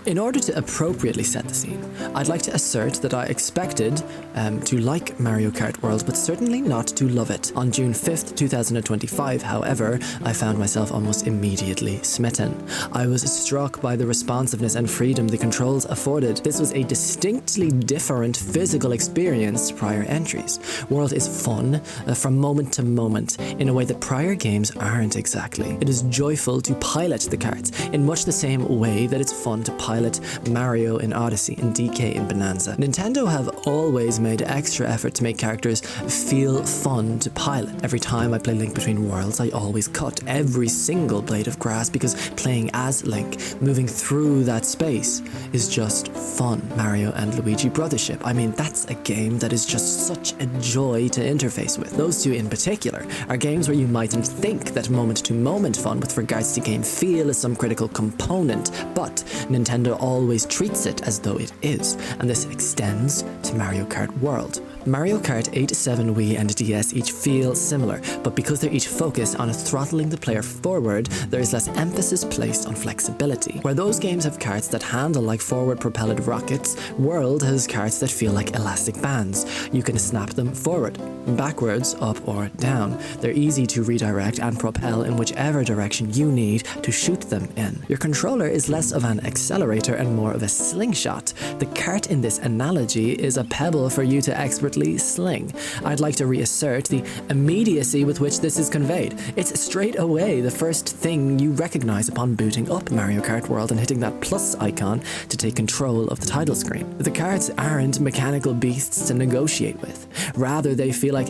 In order to appropriately set the scene, I'd like to assert that I expected to like Mario Kart World, but certainly not to love it. On June 5th, 2025, however, I found myself almost immediately smitten. I was struck by the responsiveness and freedom the controls afforded. This was a distinctly different physical experience to prior entries. World is fun from moment to moment in a way that prior games aren't exactly. It is joyful to pilot the karts in much the same way that it's fun to pilot Mario in Odyssey and DK in Bonanza. Nintendo have always made extra effort to make characters feel fun to pilot. Every time I play Link Between Worlds, I always cut every single blade of grass because playing as Link, moving through that space, is just fun. Mario and Luigi Brothership, I mean, that's a game that is just such a joy to interface with. Those two in particular are games where you mightn't think that moment-to-moment fun with regards to game feel is some critical component, but Nintendo always treats it as though it is, and this extends to Mario Kart World. Mario Kart 8, 7, Wii and DS each feel similar, but because they're each focused on throttling the player forward, there is less emphasis placed on flexibility. Where those games have karts that handle like forward-propelled rockets, World has karts that feel like elastic bands. You can snap them forward, backwards, up or down. They're easy to redirect and propel in whichever direction you need to shoot them in. Your controller is less of an accelerator and more of a slingshot. The kart in this analogy is a pebble for you to expertly sling. I'd like to reassert the immediacy with which this is conveyed. It's straight away the first thing you recognize upon booting up Mario Kart World and hitting that plus icon to take control of the title screen. The karts aren't mechanical beasts to negotiate with. Rather, they feel like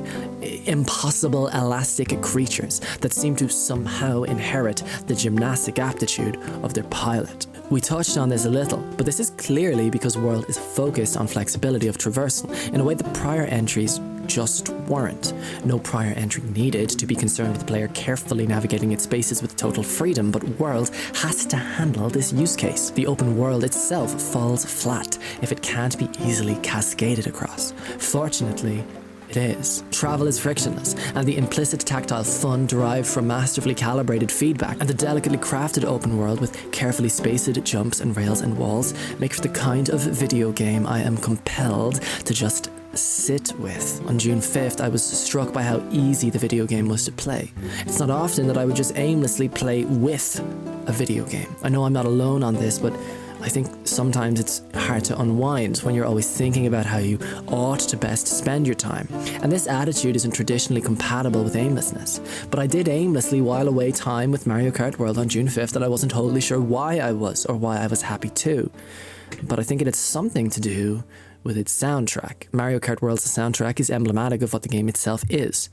impossible elastic creatures that seem to somehow inherit the gymnastic aptitude of their pilot. We touched on this a little, but this is clearly because World is focused on flexibility of traversal in a way that prior entries just weren't. No prior entry needed to be concerned with the player carefully navigating its spaces with total freedom, but World has to handle this use case. The open world itself falls flat if it can't be easily cascaded across. Fortunately, it is. Travel is frictionless, and the implicit tactile fun derived from masterfully calibrated feedback and the delicately crafted open world with carefully spaced jumps and rails and walls make for the kind of video game I am compelled to just sit with. On June 5th, I was struck by how easy the video game was to play. It's not often that I would just aimlessly play with a video game. I know I'm not alone on this, but I think sometimes it's hard to unwind when you're always thinking about how you ought to best spend your time. And this attitude isn't traditionally compatible with aimlessness. But I did aimlessly while away time with Mario Kart World on June 5th, and I wasn't totally sure why I was, or why I was happy too. But I think it had something to do with its soundtrack. Mario Kart World's soundtrack is emblematic of what the game itself is.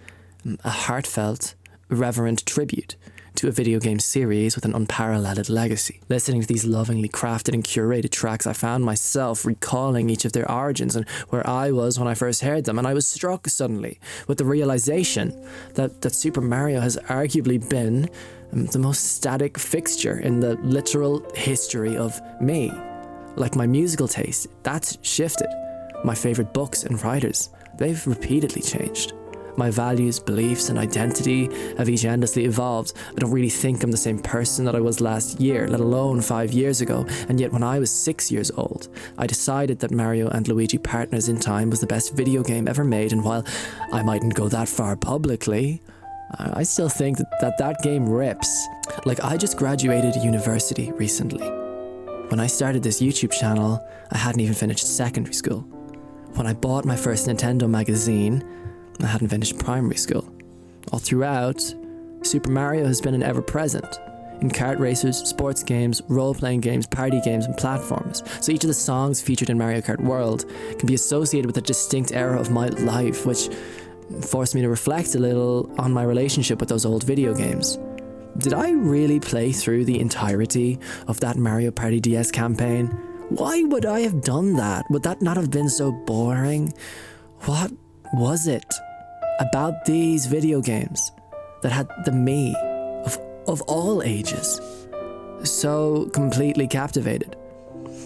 A heartfelt, reverent tribute to a video game series with an unparalleled legacy. Listening to these lovingly crafted and curated tracks, I found myself recalling each of their origins and where I was when I first heard them, and I was struck suddenly with the realization that Super Mario has arguably been the most static fixture in the literal history of me. Like my musical taste, that's shifted. My favorite books and writers, they've repeatedly changed. My values, beliefs, and identity have each endlessly evolved. I don't really think I'm the same person that I was last year, let alone 5 years ago. And yet when I was 6 years old, I decided that Mario and Luigi Partners in Time was the best video game ever made. And while I mightn't go that far publicly, I still think that game rips. Like, I just graduated university recently. When I started this YouTube channel, I hadn't even finished secondary school. When I bought my first Nintendo magazine, I hadn't finished primary school. All throughout, Super Mario has been an ever-present in kart races, sports games, role-playing games, party games, and platforms. So each of the songs featured in Mario Kart World can be associated with a distinct era of my life, which forced me to reflect a little on my relationship with those old video games. Did I really play through the entirety of that Mario Party DS campaign? Why would I have done that? Would that not have been so boring? What was it about these video games that had the me of all ages so completely captivated?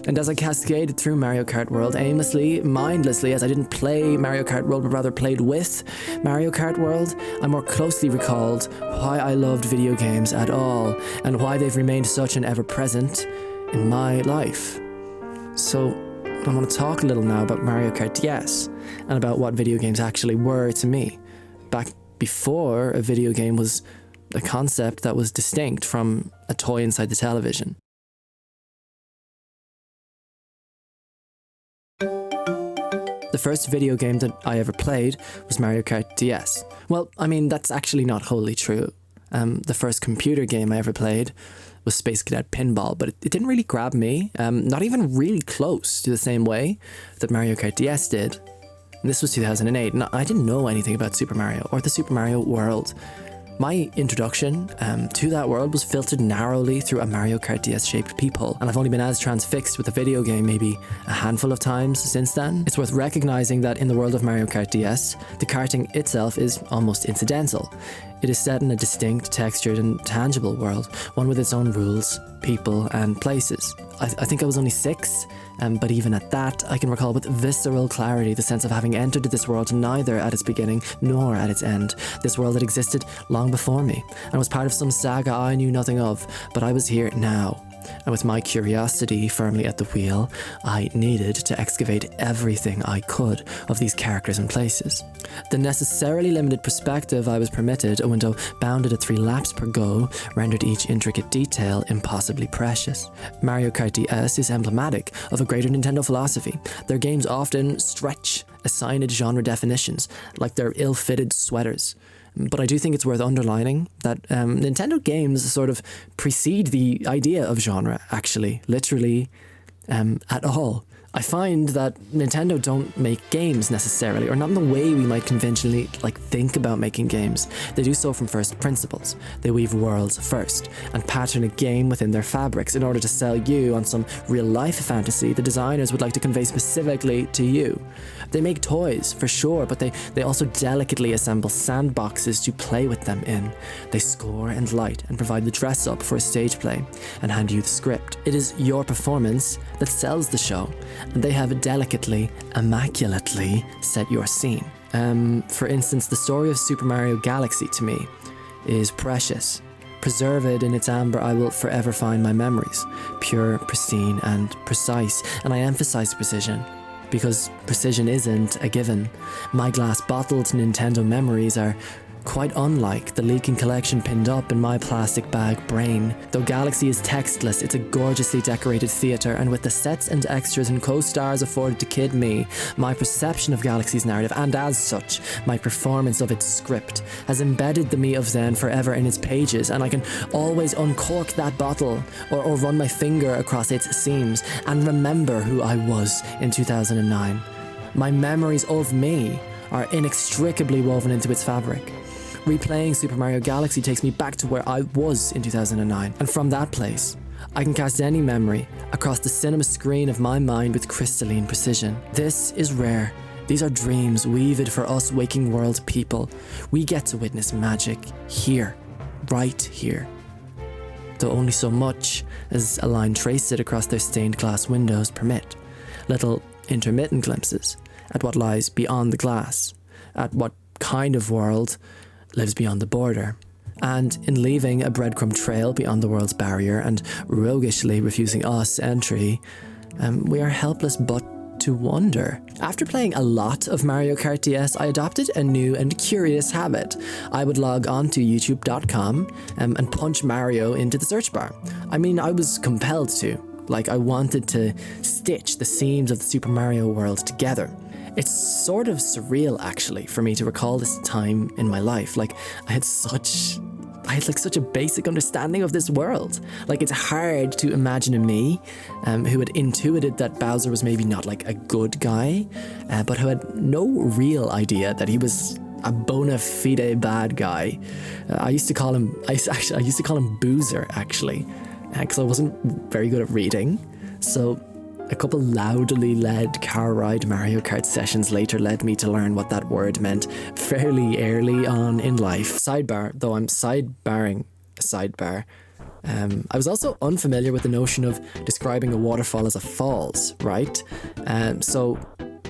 And as I cascaded through Mario Kart World aimlessly, mindlessly, as I didn't play Mario Kart World but rather played with Mario Kart World, I more closely recalled why I loved video games at all and why they've remained such an ever-present in my life. So I want to talk a little now about Mario Kart DS and about what video games actually were to me, back before a video game was a concept that was distinct from a toy inside the television. The first video game that I ever played was Mario Kart DS. Well, I mean, that's actually not wholly true. The first computer game I ever played was Space Cadet Pinball, but it didn't really grab me, not even really close to the same way that Mario Kart DS did. And this was 2008, and I didn't know anything about Super Mario or the Super Mario World. My introduction to that world was filtered narrowly through a Mario Kart DS-shaped peephole, and I've only been as transfixed with a video game maybe a handful of times since then. It's worth recognizing that in the world of Mario Kart DS, the karting itself is almost incidental. It is set in a distinct, textured and tangible world, one with its own rules, people and places. I think I was only 6, but even at that, I can recall with visceral clarity the sense of having entered this world neither at its beginning nor at its end. This world that existed long before me, and was part of some saga I knew nothing of, but I was here now. And with my curiosity firmly at the wheel, I needed to excavate everything I could of these characters and places. The necessarily limited perspective I was permitted, a window bounded at 3 laps per go, rendered each intricate detail impossibly precious. Mario Kart DS is emblematic of a greater Nintendo philosophy. Their games often stretch assigned genre definitions, like their ill-fitted sweaters. But I do think it's worth underlining that Nintendo games sort of precede the idea of genre, actually, literally, at all. I find that Nintendo don't make games necessarily, or not in the way we might conventionally think about making games. They do so from first principles. They weave worlds first, and pattern a game within their fabrics in order to sell you on some real-life fantasy the designers would like to convey specifically to you. They make toys, for sure, but they also delicately assemble sandboxes to play with them in. They score and light and provide the dress-up for a stage play, and hand you the script. It is your performance that sells the show, and they have delicately, immaculately set your scene. For instance, the story of Super Mario Galaxy to me is precious. Preserved in its amber, I will forever find my memories, pure, pristine, and precise, and I emphasize precision, because precision isn't a given. My glass-bottled Nintendo memories are quite unlike the leaking collection pinned up in my plastic bag brain. Though Galaxy is textless, it's a gorgeously decorated theatre, and with the sets and extras and co-stars afforded to kid me, my perception of Galaxy's narrative, and as such, my performance of its script, has embedded the me of then forever in its pages, and I can always uncork that bottle, or run my finger across its seams, and remember who I was in 2009. My memories of me are inextricably woven into its fabric. Replaying Super Mario Galaxy takes me back to where I was in 2009, and from that place, I can cast any memory across the cinema screen of my mind with crystalline precision. This is rare. These are dreams weaved for us waking world people. We get to witness magic here, right here. Though only so much as a line traced across their stained glass windows permit. Little intermittent glimpses at what lies beyond the glass, at what kind of world lives beyond the border. And in leaving a breadcrumb trail beyond the world's barrier and roguishly refusing us entry, we are helpless but to wonder. After playing a lot of Mario Kart DS, I adopted a new and curious habit. I would log on to youtube.com and punch Mario into the search bar. I mean, I was compelled to. I wanted to stitch the seams of the Super Mario world together. It's sort of surreal, actually, for me to recall this time in my life. I had such a basic understanding of this world. It's hard to imagine a me who had intuited that Bowser was maybe not a good guy, but who had no real idea that he was a bona fide bad guy. I used to call him Boozer, actually, because I wasn't very good at reading. So a couple loudly led car ride Mario Kart sessions later led me to learn what that word meant fairly early on in life. Sidebar, though I'm sidebarring a sidebar, I was also unfamiliar with the notion of describing a waterfall as a falls, right? So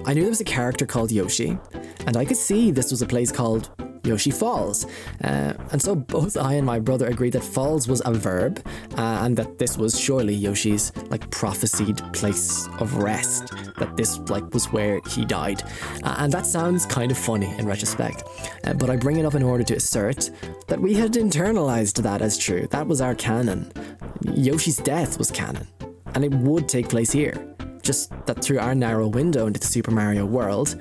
I knew there was a character called Yoshi, and I could see this was a place called Yoshi Falls. And so both I and my brother agreed that falls was a verb, and that this was surely Yoshi's prophesied place of rest, that this was where he died. And that sounds kind of funny in retrospect, but I bring it up in order to assert that we had internalized that as true. That was our canon. Yoshi's death was canon, and it would take place here. Just that through our narrow window into the Super Mario world,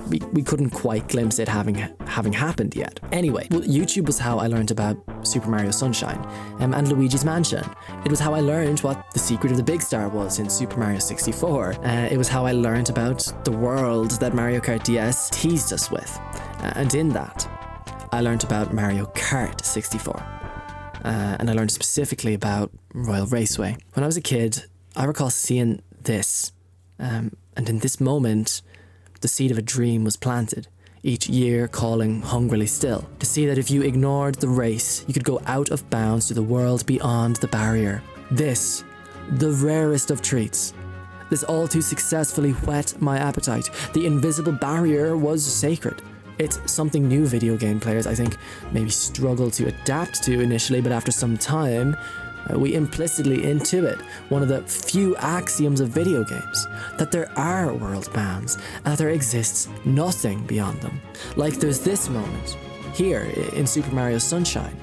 we couldn't quite glimpse it having happened yet. Anyway, YouTube was how I learned about Super Mario Sunshine and Luigi's Mansion. It was how I learned what the secret of the Big Star was in Super Mario 64. It was how I learned about the world that Mario Kart DS teased us with. And in that, I learned about Mario Kart 64. And I learned specifically about Royal Raceway. When I was a kid, I recall seeing this. And in this moment, the seed of a dream was planted, each year calling hungrily still, to see that if you ignored the race, you could go out of bounds to the world beyond the barrier. This, the rarest of treats. This all too successfully whet my appetite. The invisible barrier was sacred. It's something new video game players, I think, maybe struggle to adapt to initially, but after some time, we implicitly intuit one of the few axioms of video games, that there are world bounds, and that there exists nothing beyond them. Like there's this moment, here in Super Mario Sunshine.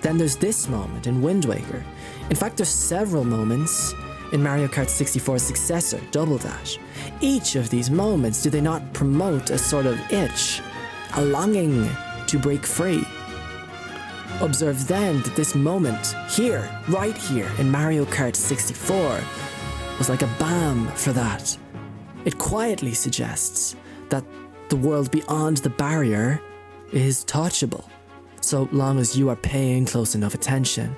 Then there's this moment in Wind Waker. In fact, there's several moments in Mario Kart 64's successor, Double Dash. Each of these moments, do they not promote a sort of itch, a longing to break free? Observe then that this moment, here, right here in Mario Kart 64, was like a balm for that. It quietly suggests that the world beyond the barrier is touchable, so long as you are paying close enough attention.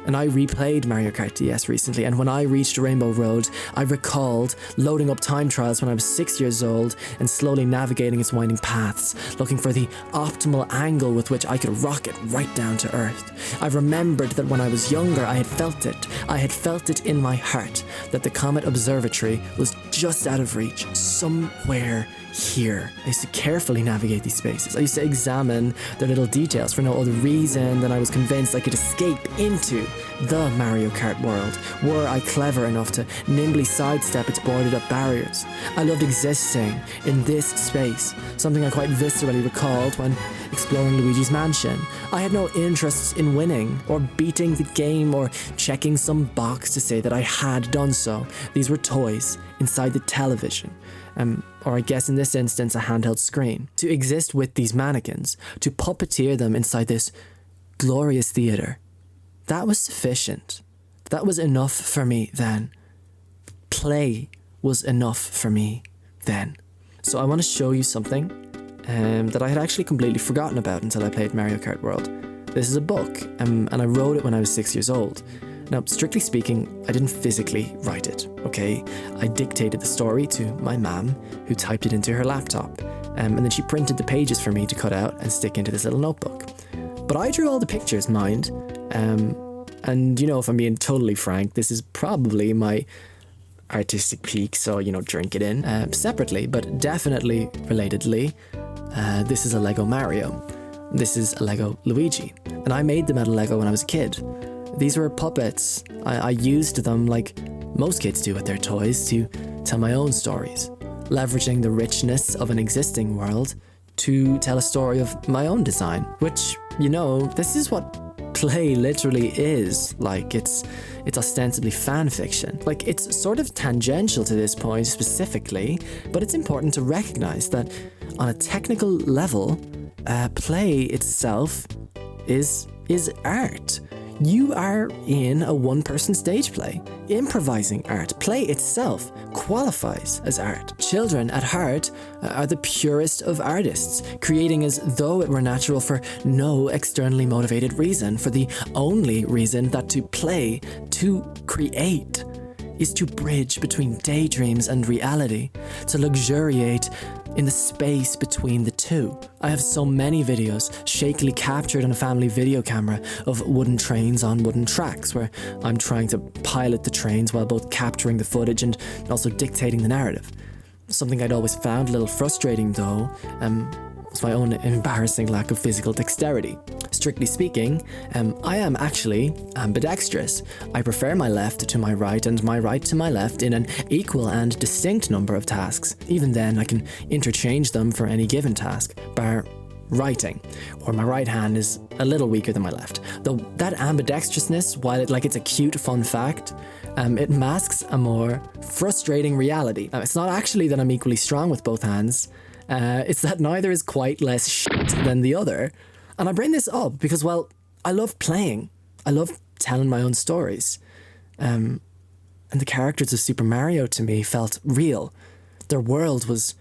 And I replayed Mario Kart DS recently, and when I reached Rainbow Road, I recalled loading up time trials when I was 6 years old and slowly navigating its winding paths, looking for the optimal angle with which I could rocket right down to Earth. I remembered that when I was younger, I had felt it in my heart, that the Comet Observatory was just out of reach, somewhere here. I used to carefully navigate these spaces. I used to examine their little details for no other reason than I was convinced I could escape into the Mario Kart world, were I clever enough to nimbly sidestep its boarded up barriers. I loved existing in this space, something I quite viscerally recalled when exploring Luigi's Mansion. I had no interests in winning, or beating the game, or checking some box to say that I had done so. These were toys inside the television. Or I guess in this instance a handheld screen. To exist with these mannequins, to puppeteer them inside this glorious theatre, that was sufficient. That was enough for me then. Play was enough for me then. So I want to show you something that I had actually completely forgotten about until I played Mario Kart World. This is a book, and I wrote it when I was 6 years old. Now, strictly speaking, I didn't physically write it, okay? I dictated the story to my mum, who typed it into her laptop, and then she printed the pages for me to cut out and stick into this little notebook. But I drew all the pictures, mind, and if I'm being totally frank, this is probably my artistic peak, so, drink it in. Separately, but definitely relatedly, this is a Lego Mario. This is a Lego Luigi, and I made them out of Lego when I was a kid. These were puppets. I used them like most kids do with their toys to tell my own stories, leveraging the richness of an existing world to tell a story of my own design, which, this is what play literally is. Like, it's ostensibly fan fiction. Like, it's sort of tangential to this point specifically, but it's important to recognize that on a technical level, play itself is art. You are in a one-person stage play, improvising art. Play itself qualifies as art. Children at heart are the purest of artists, creating as though it were natural for no externally motivated reason, for the only reason that to play, to create, is to bridge between daydreams and reality, to luxuriate in the space between the two. I have so many videos shakily captured on a family video camera of wooden trains on wooden tracks, where I'm trying to pilot the trains while both capturing the footage and also dictating the narrative. Something I'd always found a little frustrating though, was my own embarrassing lack of physical dexterity. Strictly speaking, I am actually ambidextrous. I prefer my left to my right and my right to my left in an equal and distinct number of tasks. Even then, I can interchange them for any given task, bar writing, where my right hand is a little weaker than my left. Though that ambidextrousness, while it's a cute fun fact, it masks a more frustrating reality. It's not actually that I'm equally strong with both hands, it's that neither is quite less shit than the other. And I bring this up because, well, I love playing. I love telling my own stories. And the characters of Super Mario to me felt real. Their world was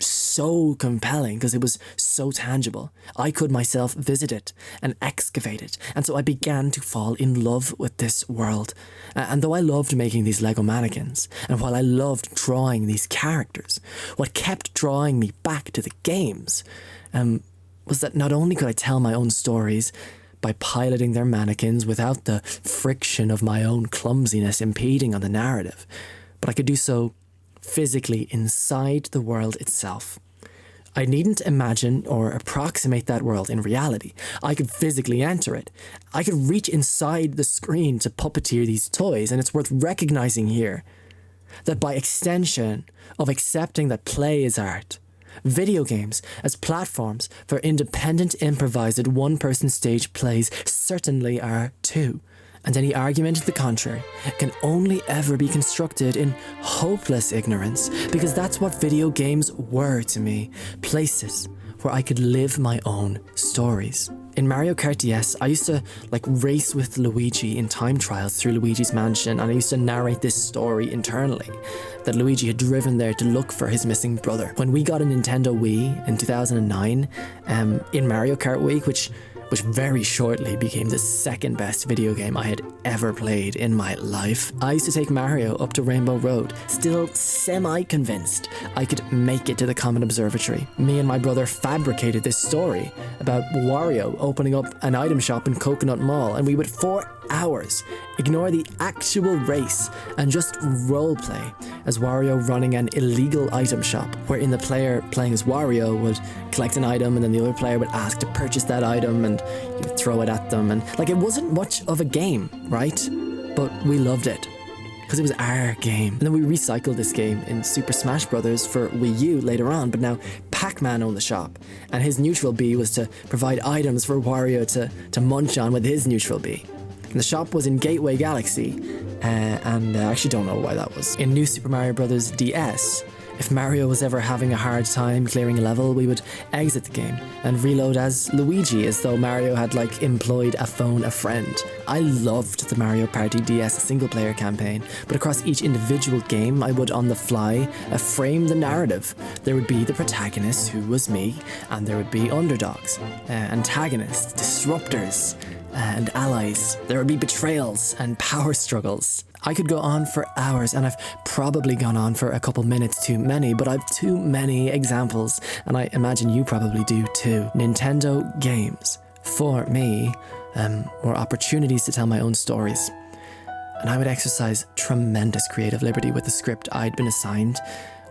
so compelling because it was so tangible. I could myself visit it and excavate it. And so I began to fall in love with this world. And though I loved making these Lego mannequins, and while I loved drawing these characters, what kept drawing me back to the games was that not only could I tell my own stories by piloting their mannequins without the friction of my own clumsiness impeding on the narrative, but I could do so physically inside the world itself. I needn't imagine or approximate that world in reality. I could physically enter it. I could reach inside the screen to puppeteer these toys, and it's worth recognizing here that by extension of accepting that play is art, video games as platforms for independent improvised one-person stage plays certainly are too. And any argument to the contrary can only ever be constructed in hopeless ignorance, because that's what video games were to me, places where I could live my own stories. In Mario Kart DS, I used to race with Luigi in time trials through Luigi's mansion, and I used to narrate this story internally, that Luigi had driven there to look for his missing brother. When we got a Nintendo Wii in 2009, in Mario Kart Week, which very shortly became the second best video game I had ever played in my life, I used to take Mario up to Rainbow Road, still semi-convinced I could make it to the Common Observatory. Me and my brother fabricated this story about Wario opening up an item shop in Coconut Mall, and we would, for hours, ignore the actual race and just roleplay as Wario running an illegal item shop, wherein the player playing as Wario would collect an item and then the other player would ask to purchase that item and you would throw it at them. And it wasn't much of a game, right? But we loved it because it was our game. And then we recycled this game in Super Smash Bros. For Wii U later on, but now Pac-Man owned the shop, and his neutral B was to provide items for Wario to munch on with his neutral B. And the shop was in Gateway Galaxy, and I actually don't know why that was. In New Super Mario Bros. DS, if Mario was ever having a hard time clearing a level, we would exit the game and reload as Luigi, as though Mario had employed a phone a friend. I loved the Mario Party DS single-player campaign, but across each individual game, I would, on the fly, frame the narrative. There would be the protagonist, who was me, and there would be underdogs, antagonists, disruptors, and allies. There would be betrayals and power struggles. I could go on for hours, and I've probably gone on for a couple minutes too many, but I've too many examples, and I imagine you probably do too. Nintendo games, for me, were opportunities to tell my own stories. And I would exercise tremendous creative liberty with the script I'd been assigned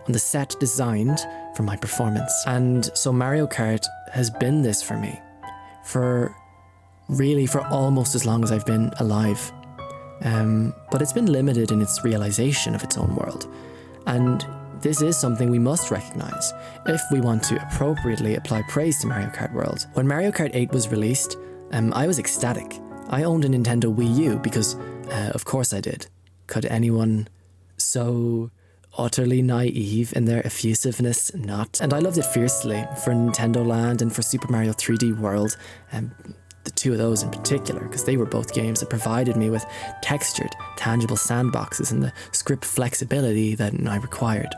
on the set designed for my performance. And so Mario Kart has been this for me, for almost as long as I've been alive. But it's been limited in its realization of its own world. And this is something we must recognize if we want to appropriately apply praise to Mario Kart World. When Mario Kart 8 was released, I was ecstatic. I owned a Nintendo Wii U because, of course I did. Could anyone so utterly naive in their effusiveness not? And I loved it fiercely for Nintendo Land and for Super Mario 3D World, the two of those in particular, because they were both games that provided me with textured, tangible sandboxes and the script flexibility that I required.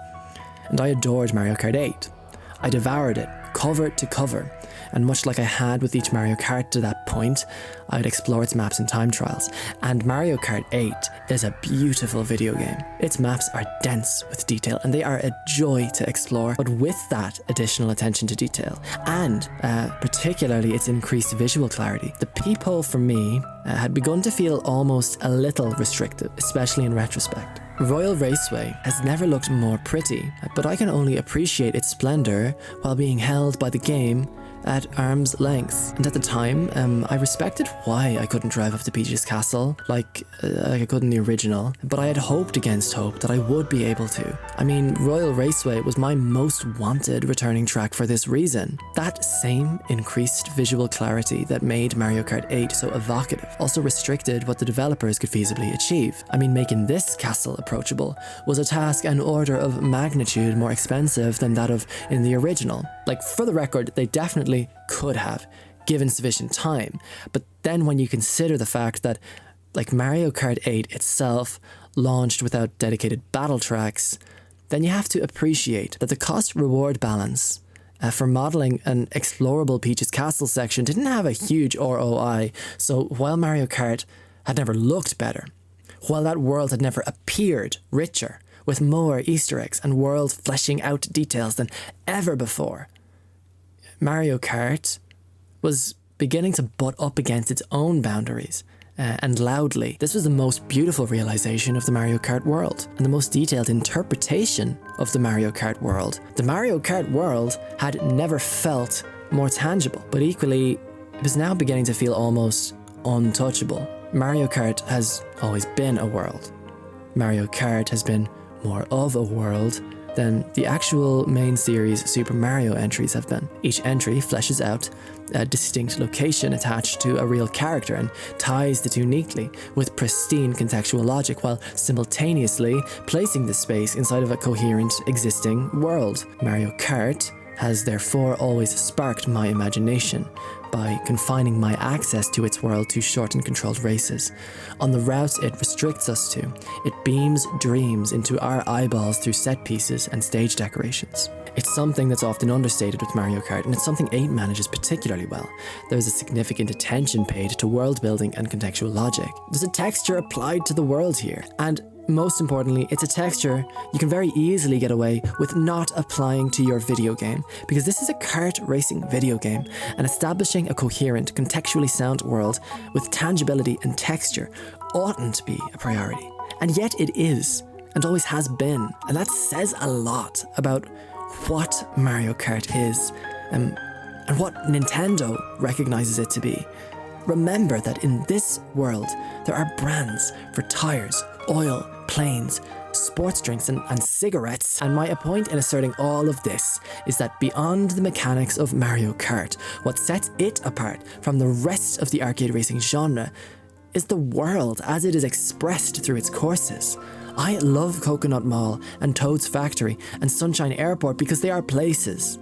And I adored Mario Kart 8. I devoured it, cover to cover, and much like I had with each Mario Kart to that point, I'd explore its maps in time trials. And Mario Kart 8 is a beautiful video game. Its maps are dense with detail and they are a joy to explore, but with that additional attention to detail, and particularly its increased visual clarity, the peephole for me had begun to feel almost a little restrictive, especially in retrospect. Royal Raceway has never looked more pretty, but I can only appreciate its splendor while being held by the game at arm's length. And at the time, I respected why I couldn't drive up to Peach's castle like I could in the original, but I had hoped against hope that I would be able to. I mean, Royal Raceway was my most wanted returning track for this reason. That same increased visual clarity that made Mario Kart 8 so evocative also restricted what the developers could feasibly achieve. I mean, making this castle approachable was a task an order of magnitude more expensive than that of in the original. Like, for the record, they definitely could have, given sufficient time. But then when you consider the fact that, like, Mario Kart 8 itself launched without dedicated battle tracks, then you have to appreciate that the cost-reward balance for modelling an explorable Peach's Castle section didn't have a huge ROI. So while Mario Kart had never looked better, while that world had never appeared richer, with more Easter eggs and world fleshing out details than ever before, Mario Kart was beginning to butt up against its own boundaries, and loudly. This was the most beautiful realization of the Mario Kart world, and the most detailed interpretation of the Mario Kart world. The Mario Kart world had never felt more tangible, but equally, it was now beginning to feel almost untouchable. Mario Kart has always been a world. Mario Kart has been more of a world than the actual main series Super Mario entries have been. Each entry fleshes out a distinct location attached to a real character and ties the two neatly with pristine contextual logic, while simultaneously placing the space inside of a coherent existing world. Mario Kart has therefore always sparked my imagination by confining my access to its world to short and controlled races. On the routes it restricts us to, it beams dreams into our eyeballs through set pieces and stage decorations. It's something that's often understated with Mario Kart, and it's something 8 manages particularly well. There's a significant attention paid to world building and contextual logic. There's a texture applied to the world here, and most importantly, it's a texture you can very easily get away with not applying to your video game, because this is a kart racing video game, and establishing a coherent, contextually sound world with tangibility and texture oughtn't be a priority. And yet it is, and always has been, and that says a lot about what Mario Kart is, and what Nintendo recognizes it to be. Remember that in this world, there are brands for tires, oil, planes, sports drinks and cigarettes. And my point in asserting all of this is that beyond the mechanics of Mario Kart, what sets it apart from the rest of the arcade racing genre is the world as it is expressed through its courses. I love Coconut Mall and Toad's Factory and Sunshine Airport because they are places.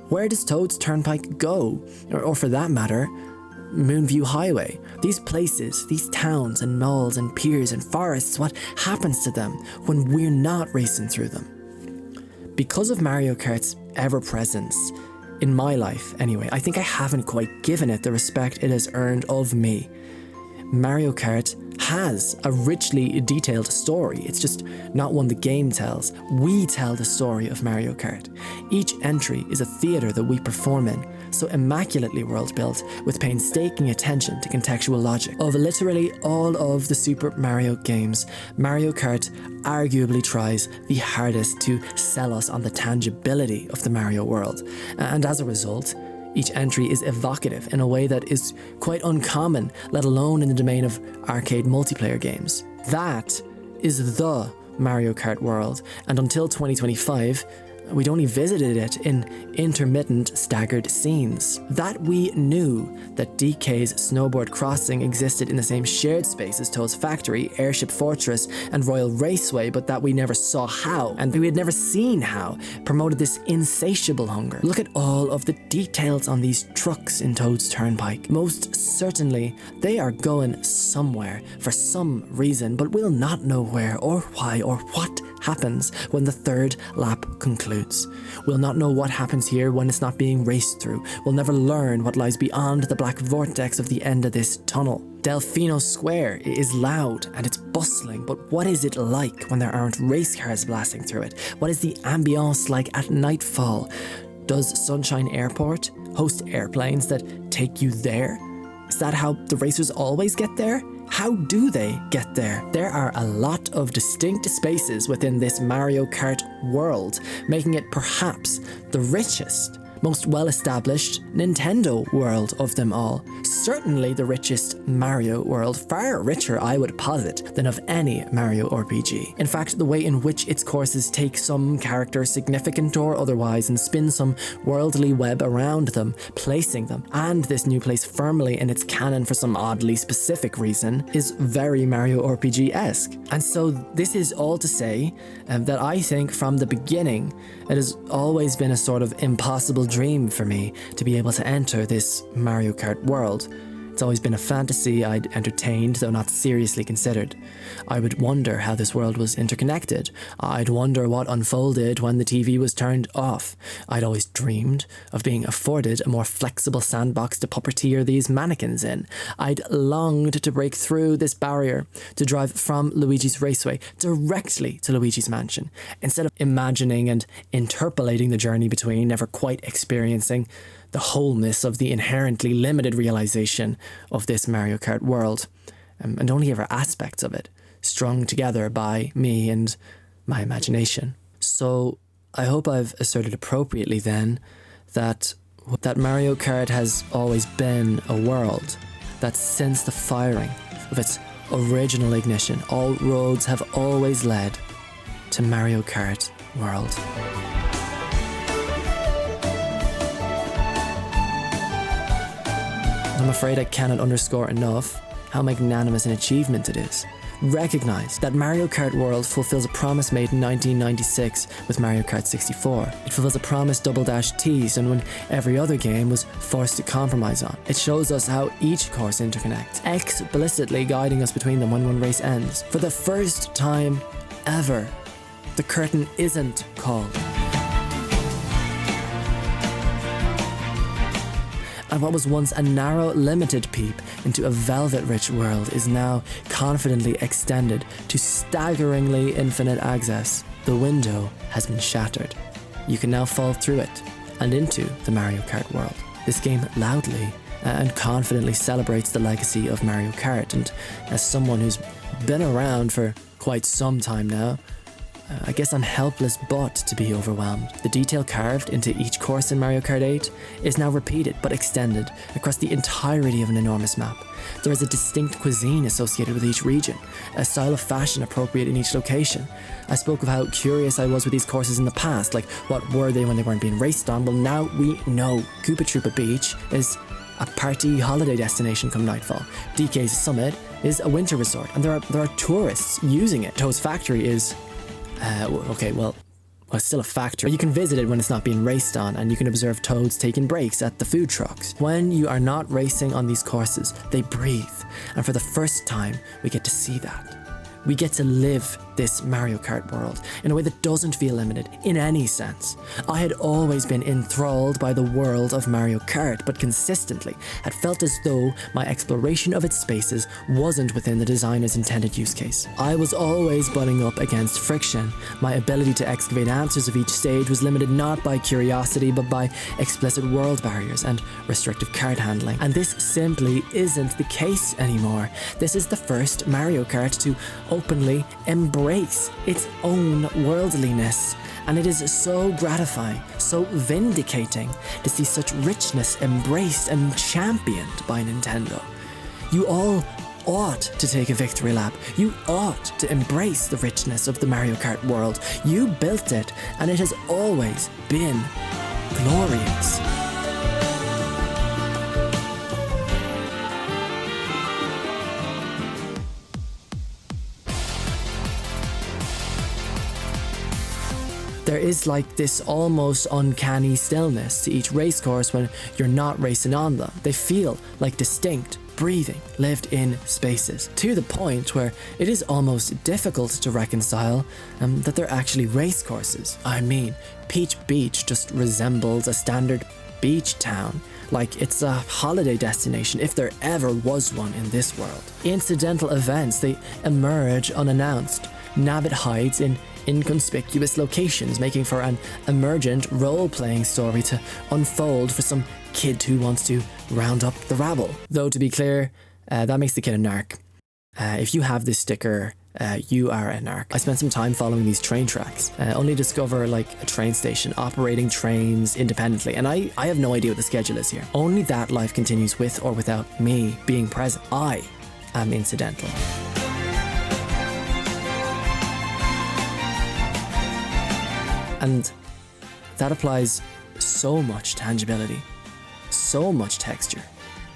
Where does Toad's Turnpike go? Or for that matter, Moonview Highway. These places, these towns and malls and piers and forests, what happens to them when we're not racing through them? Because of Mario Kart's ever-presence, in my life anyway, I think I haven't quite given it the respect it has earned of me. Mario Kart has a richly detailed story. It's just not one the game tells. We tell the story of Mario Kart. Each entry is a theatre that we perform in, so immaculately world-built, with painstaking attention to contextual logic. Of literally all of the Super Mario games, Mario Kart arguably tries the hardest to sell us on the tangibility of the Mario world, and as a result, each entry is evocative in a way that is quite uncommon, let alone in the domain of arcade multiplayer games. That is the Mario Kart world, and until 2025, we'd only visited it in intermittent, staggered scenes. That we knew that DK's Snowboard Crossing existed in the same shared space as Toad's Factory, Airship Fortress, and Royal Raceway, but that we never saw how, and we had never seen how, promoted this insatiable hunger. Look at all of the details on these trucks in Toad's Turnpike. Most certainly, they are going somewhere for some reason, but we'll not know where or why or what happens when the third lap concludes. concludes. We'll not know what happens here when it's not being raced through. We'll never learn what lies beyond the black vortex of the end of this tunnel. Delfino Square is loud and it's bustling, but what is it like when there aren't race cars blasting through it? What is the ambiance like at nightfall? Does Sunshine Airport host airplanes that take you there? Is that how the racers always get there? How do they get there? There are a lot of distinct spaces within this Mario Kart world, making it perhaps the richest, most well-established Nintendo world of them all. Certainly the richest Mario world, far richer, I would posit, than of any Mario RPG. In fact, the way in which its courses take some character, significant or otherwise, and spin some worldly web around them, placing them, and this new place firmly in its canon for some oddly specific reason, is very Mario RPG-esque. And so this is all to say that I think from the beginning, it has always been a sort of impossible dream for me to be able to enter this Mario Kart world. It's always been a fantasy I'd entertained, though not seriously considered. I would wonder how this world was interconnected. I'd wonder what unfolded when the TV was turned off. I'd always dreamed of being afforded a more flexible sandbox to puppeteer these mannequins in. I'd longed to break through this barrier, to drive from Luigi's Raceway directly to Luigi's Mansion, instead of imagining and interpolating the journey between, never quite experiencing the wholeness of the inherently limited realization of this Mario Kart world, and only ever aspects of it, strung together by me and my imagination. So I hope I've asserted appropriately then that Mario Kart has always been a world that since the firing of its original ignition, all roads have always led to Mario Kart World. I'm afraid I cannot underscore enough how magnanimous an achievement it is. Recognize that Mario Kart World fulfills a promise made in 1996 with Mario Kart 64. It fulfills a promise Double Dash teased and when every other game was forced to compromise on. It shows us how each course interconnects, explicitly guiding us between them when one race ends. For the first time ever, the curtain isn't called. And what was once a narrow, limited peep into a velvet-rich world is now confidently extended to staggeringly infinite access. The window has been shattered. You can now fall through it and into the Mario Kart world. This game loudly and confidently celebrates the legacy of Mario Kart, and as someone who's been around for quite some time now, I guess I'm helpless but to be overwhelmed. The detail carved into each course in Mario Kart 8 is now repeated but extended across the entirety of an enormous map. There is a distinct cuisine associated with each region, a style of fashion appropriate in each location. I spoke of how curious I was with these courses in the past, like what were they when they weren't being raced on? Well, now we know Koopa Troopa Beach is a party holiday destination come nightfall. DK's Summit is a winter resort, and there are tourists using it. Toad's Factory is it's still a factory. You can visit it when it's not being raced on, and you can observe toads taking breaks at the food trucks. When you are not racing on these courses, they breathe, and for the first time, we get to see that. We get to live this Mario Kart world in a way that doesn't feel limited in any sense. I had always been enthralled by the world of Mario Kart, but consistently had felt as though my exploration of its spaces wasn't within the designer's intended use case. I was always butting up against friction. My ability to excavate answers of each stage was limited not by curiosity, but by explicit world barriers and restrictive card handling. And this simply isn't the case anymore. This is the first Mario Kart to openly embrace its own worldliness, and it is so gratifying, so vindicating to see such richness embraced and championed by Nintendo. You all ought to take a victory lap. You ought to embrace the richness of the Mario Kart world. You built it, and it has always been glorious. There is like this almost uncanny stillness to each race course when you're not racing on them. They feel like distinct, breathing, lived-in spaces, to the point where it is almost difficult to reconcile that they're actually race courses. I mean, Peach Beach just resembles a standard beach town, like it's a holiday destination if there ever was one in this world. Incidental events, they emerge unannounced. Nabbit hides in inconspicuous locations, making for an emergent role-playing story to unfold for some kid who wants to round up the rabble. Though to be clear, that makes the kid a narc. If you have this sticker, you are a narc. I spent some time following these train tracks, only to discover like a train station operating trains independently, and I have no idea what the schedule is here. Only that life continues with or without me being present. I am incidental. And that applies so much tangibility, so much texture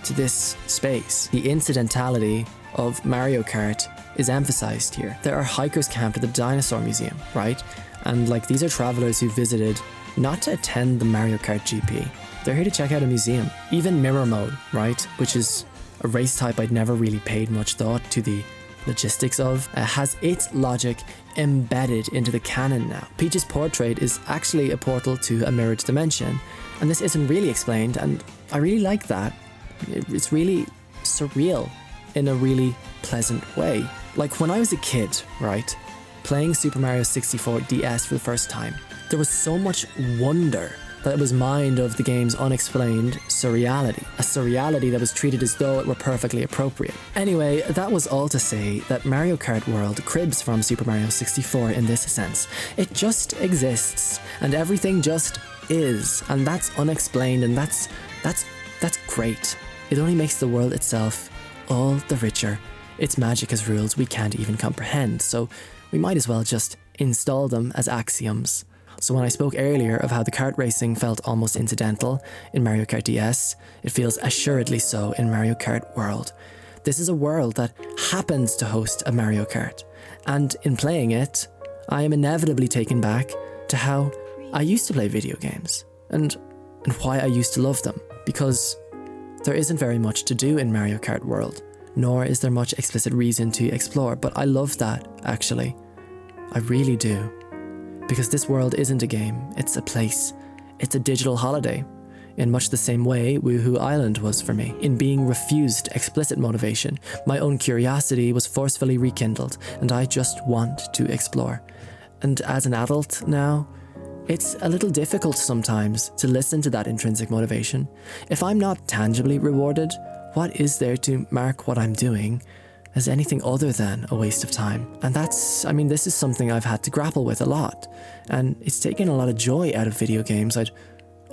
to this space. The incidentality of Mario Kart is emphasized here. There are hikers camped at the Dinosaur Museum, right? And like these are travelers who visited not to attend the Mario Kart GP. They're here to check out a museum. Even Mirror Mode, right? Which is a race type I'd never really paid much thought to the logistics of, has its logic embedded into the canon now. Peach's portrait is actually a portal to a mirrored dimension, and this isn't really explained, and I really like that. It's really surreal in a really pleasant way. Like when I was a kid, right, playing Super Mario 64 DS for the first time, there was so much wonder that was mined of the game's unexplained surreality, a surreality that was treated as though it were perfectly appropriate. Anyway, that was all to say that Mario Kart World cribs from Super Mario 64 in this sense. It just exists, and everything just is, and that's unexplained, and that's great. It only makes the world itself all the richer. Its magic has rules we can't even comprehend, so we might as well just install them as axioms. So when I spoke earlier of how the kart racing felt almost incidental in Mario Kart DS, it feels assuredly so in Mario Kart World. This is a world that happens to host a Mario Kart, and in playing it, I am inevitably taken back to how I used to play video games, and why I used to love them, because there isn't very much to do in Mario Kart World, nor is there much explicit reason to explore, but I love that, actually. I really do. Because this world isn't a game, it's a place. It's a digital holiday, in much the same way Woohoo Island was for me. In being refused explicit motivation, my own curiosity was forcefully rekindled, and I just want to explore. And as an adult now, it's a little difficult sometimes to listen to that intrinsic motivation. If I'm not tangibly rewarded, what is there to mark what I'm doing as anything other than a waste of time? And this is something I've had to grapple with a lot, and it's taken a lot of joy out of video games I'd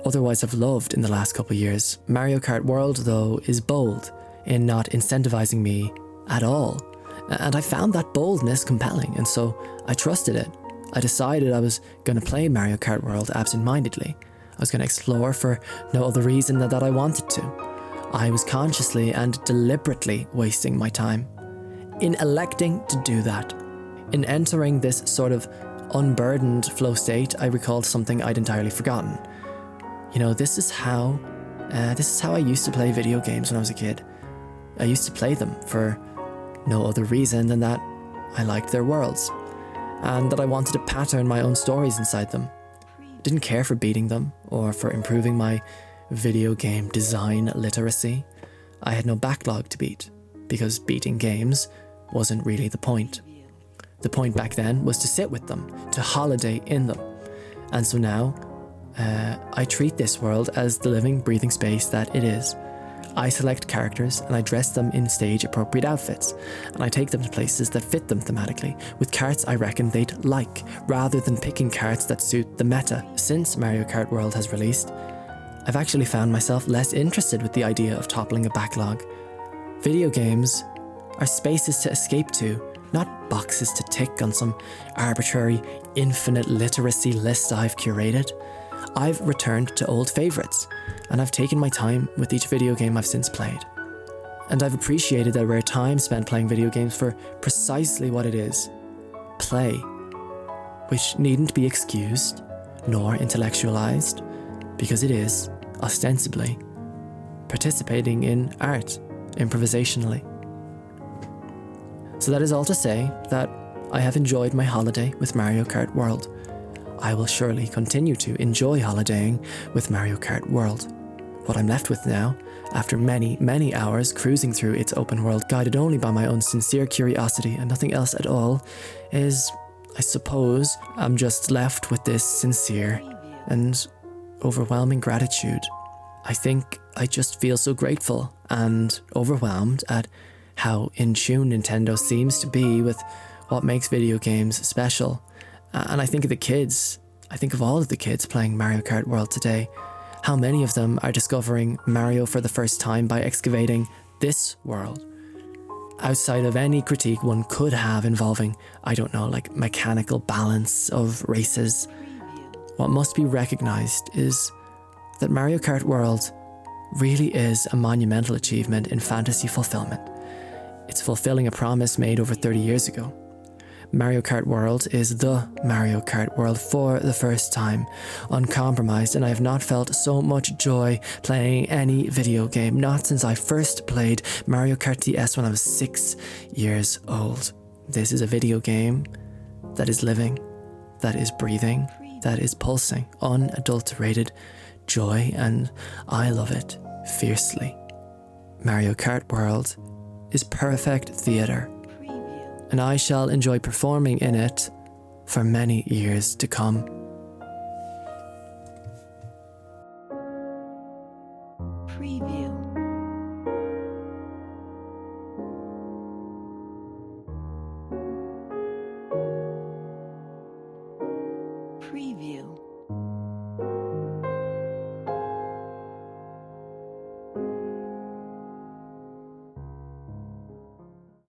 otherwise have loved in the last couple of years. Mario Kart World, though, is bold in not incentivizing me at all, and I found that boldness compelling, and so I trusted it. I decided I was going to play Mario Kart World absent-mindedly. I was going to explore for no other reason than that I wanted to. I was consciously and deliberately wasting my time. In electing to do that, in entering this sort of unburdened flow state, I recalled something I'd entirely forgotten. You know, this is how I used to play video games when I was a kid. I used to play them for no other reason than that I liked their worlds, and that I wanted to pattern my own stories inside them. Didn't care for beating them, or for improving my video game design literacy. I had no backlog to beat, because beating games wasn't really the point. The point back then was to sit with them, to holiday in them. And so now, I treat this world as the living, breathing space that it is. I select characters and I dress them in stage-appropriate outfits, and I take them to places that fit them thematically, with carts I reckon they'd like, rather than picking carts that suit the meta. Since Mario Kart World has released, I've actually found myself less interested with the idea of toppling a backlog. Video games are spaces to escape to, not boxes to tick on some arbitrary, infinite literacy list I've curated. I've returned to old favourites, and I've taken my time with each video game I've since played. And I've appreciated that rare time spent playing video games for precisely what it is: play, which needn't be excused, nor intellectualized, because it is, ostensibly, participating in art, improvisationally. So that is all to say that I have enjoyed my holiday with Mario Kart World. I will surely continue to enjoy holidaying with Mario Kart World. What I'm left with now, after many, many hours cruising through its open world, guided only by my own sincere curiosity and nothing else at all, is, I suppose, I'm just left with this sincere and overwhelming gratitude. I think I just feel so grateful and overwhelmed at how in tune Nintendo seems to be with what makes video games special. And I think of the kids, I think of all of the kids playing Mario Kart World today. How many of them are discovering Mario for the first time by excavating this world? Outside of any critique one could have involving, I don't know, like mechanical balance of races, what must be recognised is that Mario Kart World really is a monumental achievement in fantasy fulfillment. It's fulfilling a promise made over 30 years ago. Mario Kart World is the Mario Kart World for the first time, uncompromised, and I have not felt so much joy playing any video game, not since I first played Mario Kart DS when I was 6 years old. This is a video game that is living, that is breathing, that is pulsing, unadulterated joy, and I love it fiercely. Mario Kart World is perfect theatre, and I shall enjoy performing in it for many years to come. Preview. Preview.